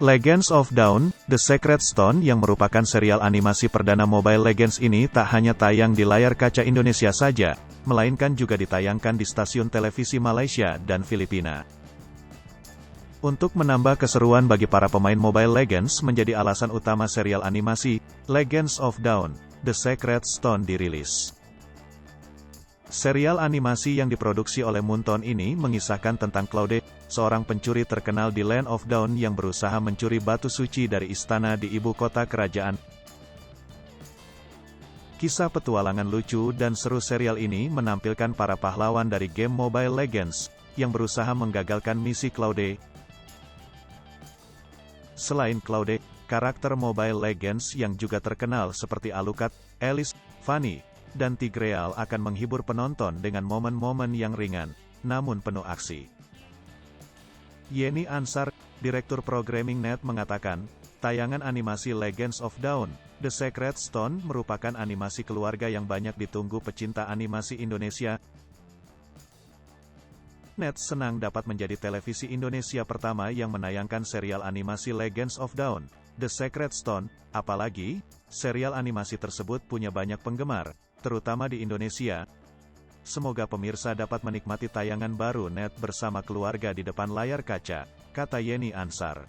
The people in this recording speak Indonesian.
Legends of Dawn, The Sacred Stone yang merupakan serial animasi perdana Mobile Legends ini tak hanya tayang di layar kaca Indonesia saja, melainkan juga ditayangkan di stasiun televisi Malaysia dan Filipina. Untuk menambah keseruan bagi para pemain Mobile Legends menjadi alasan utama serial animasi, Legends of Dawn, The Sacred Stone dirilis. Serial animasi yang diproduksi oleh Moonton ini mengisahkan tentang Claude, seorang pencuri terkenal di Land of Dawn yang berusaha mencuri batu suci dari istana di ibu kota kerajaan. Kisah petualangan lucu dan seru serial ini menampilkan para pahlawan dari game Mobile Legends, yang berusaha menggagalkan misi Claude. Selain Claude, karakter Mobile Legends yang juga terkenal seperti Alucard, Alice, Fanny, dan Tigreal akan menghibur penonton dengan momen-momen yang ringan, namun penuh aksi. Yeni Ansar, Direktur Programming Net mengatakan, tayangan animasi Legends of Dawn, The Sacred Stone merupakan animasi keluarga yang banyak ditunggu pecinta animasi Indonesia. Net senang dapat menjadi televisi Indonesia pertama yang menayangkan serial animasi Legends of Dawn, The Sacred Stone, apalagi, serial animasi tersebut punya banyak penggemar, terutama di Indonesia. Semoga pemirsa dapat menikmati tayangan baru Net bersama keluarga di depan layar kaca, kata Yeni Ansar.